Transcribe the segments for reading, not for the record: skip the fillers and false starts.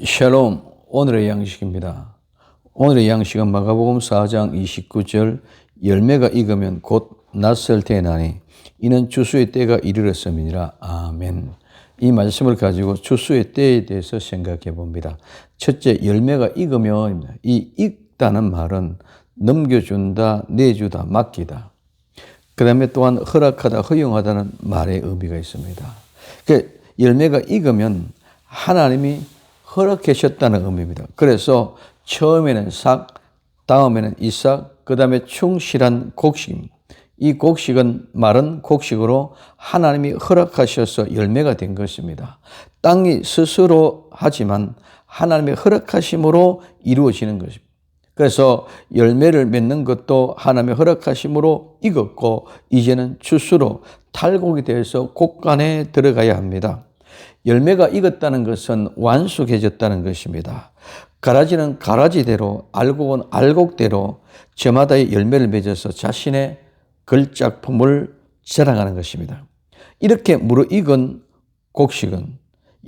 샬롬, 오늘의 양식입니다. 오늘의 양식은 마가복음 4장 29절 열매가 익으면 곧 낫을 대나니 이는 추수의 때가 이르렀음이니라. 아멘. 이 말씀을 가지고 추수의 때에 대해서 생각해 봅니다. 첫째, 열매가 익으면 이 익다는 말은 넘겨준다, 내주다, 맡기다. 그 다음에 또한 허락하다, 허용하다는 말의 의미가 있습니다. 그 열매가 익으면 하나님이 허락하셨다는 의미입니다. 그래서 처음에는 삭, 다음에는 이삭, 그 다음에 충실한 곡식입니다. 이 곡식은 마른 곡식으로 하나님이 허락하셔서 열매가 된 것입니다. 땅이 스스로 하지만 하나님의 허락하심으로 이루어지는 것입니다. 그래서 열매를 맺는 것도 하나님의 허락하심으로 익었고 이제는 추수로 탈곡이 되어서 곡간에 들어가야 합니다. 열매가 익었다는 것은 완숙해졌다는 것입니다. 가라지는 가라지대로, 알곡은 알곡대로 저마다의 열매를 맺어서 자신의 걸작품을 자랑하는 것입니다. 이렇게 무르익은 곡식은,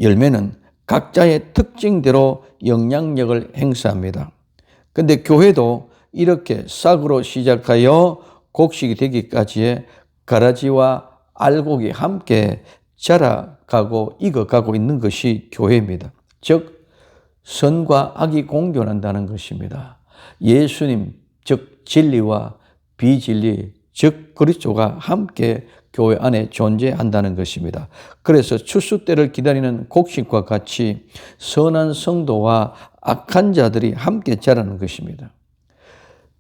열매는 각자의 특징대로 영향력을 행사합니다. 그런데 교회도 이렇게 싹으로 시작하여 곡식이 되기까지의 가라지와 알곡이 함께 자라가고 익어가고 있는 것이 교회입니다. 즉 선과 악이 공존한다는 것입니다. 예수님 즉 진리와 비진리 즉 그리스도가 함께 교회 안에 존재한다는 것입니다. 그래서 추수 때를 기다리는 곡식과 같이 선한 성도와 악한 자들이 함께 자라는 것입니다.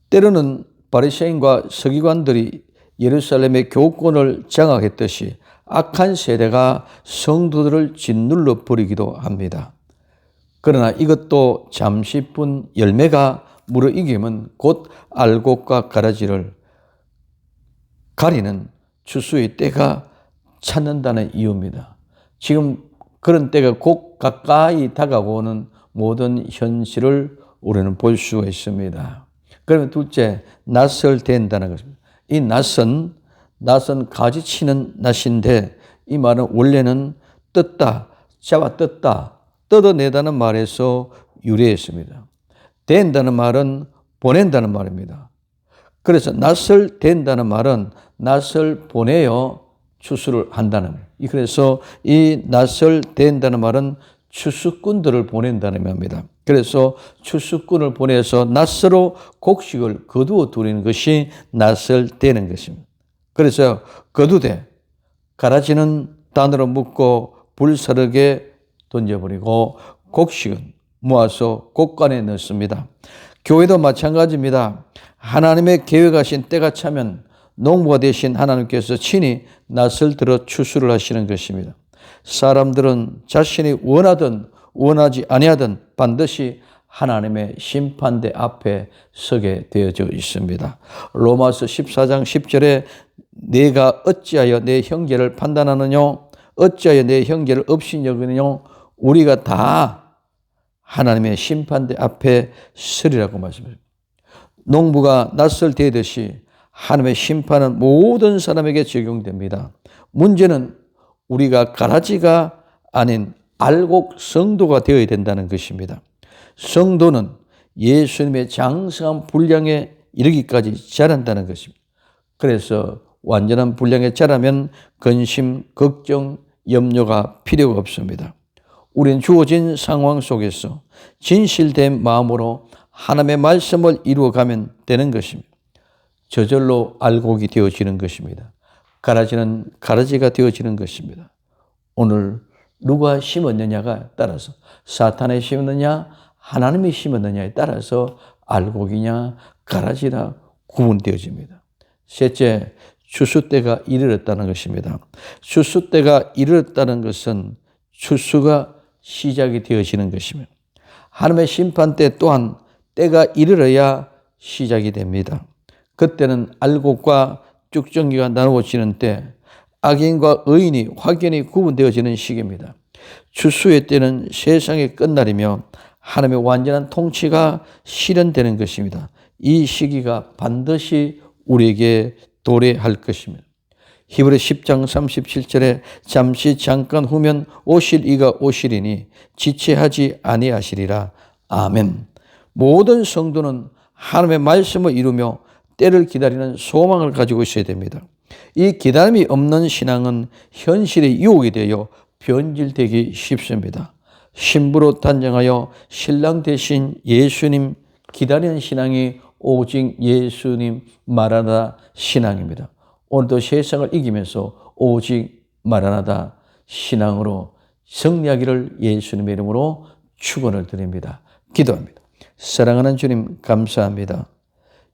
때로는 바리새인과 서기관들이 예루살렘의 교권을 장악했듯이 악한 세대가 성도들을 짓눌러 버리기도 합니다. 그러나 이것도 잠시뿐 열매가 무르익으면 곧 알곡과 가라지를 가리는 추수의 때가 찾는다는 이유입니다. 지금 그런 때가 곧 가까이 다가오는 모든 현실을 우리는 볼 수가 있습니다. 그러면 둘째, 낫을 된다는 것입니다. 이 낫은 가지치는 낫인데 이 말은 원래는 뜯다, 잡아 뜯다, 뜯어내다는 말에서 유래했습니다. 된다는 말은 보낸다는 말입니다. 그래서 낫을 된다는 말은 낫을 보내어 추수를 한다는 말입니다. 그래서 이 낫을 된다는 말은 추수꾼들을 보낸다는 말입니다. 그래서 추수꾼을 보내서 낫으로 곡식을 거두어 두는 것이 낫을 대는 것입니다. 그래서 거두되 가라지는 단으로 묶고 불사르게 던져버리고 곡식은 모아서 곡간에 넣습니다. 교회도 마찬가지입니다. 하나님의 계획하신 때가 차면 농부가 되신 하나님께서 친히 낫을 들어 추수를 하시는 것입니다. 사람들은 자신이 원하든 원하지 아니하든 반드시 하나님의 심판대 앞에 서게 되어져 있습니다. 로마서 14장 10절에 내가 어찌하여 내 형제를 판단하느냐 어찌하여 내 형제를 업신여기느냐 우리가 다 하나님의 심판대 앞에 서리라고 말씀합니다. 농부가 낫을 대듯이 하나님의 심판은 모든 사람에게 적용됩니다. 문제는 우리가 가라지가 아닌 알곡 성도가 되어야 된다는 것입니다. 성도는 예수님의 장성한 분량에 이르기까지 자란다는 것입니다. 그래서 완전한 분량에 자라면 근심, 걱정, 염려가 필요가 없습니다. 우리는 주어진 상황 속에서 진실된 마음으로 하나님의 말씀을 이루어가면 되는 것입니다. 저절로 알곡이 되어지는 것입니다. 가라지는 가라지가 되어지는 것입니다. 오늘 누가 심었느냐가 따라서 사탄이 심었느냐 하나님이 심었느냐에 따라서 알곡이냐 가라지라 구분되어집니다. 셋째, 추수 때가 이르렀다는 것입니다. 추수 때가 이르렀다는 것은 추수가 시작이 되어지는 것입니다. 하나님의 심판 때 또한 때가 이르러야 시작이 됩니다. 그때는 알곡과 쭉정이가 나누어지는 때, 악인과 의인이 확연히 구분되어지는 시기입니다. 추수의 때는 세상의 끝날이며 하나님의 완전한 통치가 실현되는 것입니다. 이 시기가 반드시 우리에게 도래할 것입니다. 히브리 10장 37절에 잠시 잠깐 후면 오실 이가 오시리니 지체하지 아니하시리라. 아멘. 모든 성도는 하나님의 말씀을 이루며 때를 기다리는 소망을 가지고 있어야 됩니다. 이 기다림이 없는 신앙은 현실의 유혹이 되어 변질되기 쉽습니다. 신부로 단정하여 신랑 대신 예수님 기다리는 신앙이 오직 예수님 마라나다 신앙입니다. 오늘도 세상을 이기면서 오직 마라나다 신앙으로 승리하기를 예수님의 이름으로 축원을 드립니다. 기도합니다. 사랑하는 주님 감사합니다.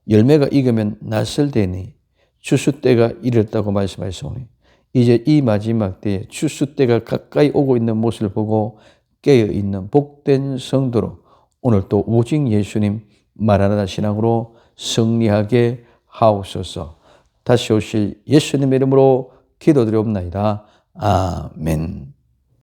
열매가 익으면 낯을 대니 추수 때가 이르렀다고 말씀하셨오니 이제 이 마지막 때에 추수 때가 가까이 오고 있는 모습을 보고 깨어있는 복된 성도로 오늘 또 오직 예수님 마라나다 신앙으로 승리하게 하옵소서. 다시 오실 예수님의 이름으로 기도드리옵나이다. 아멘.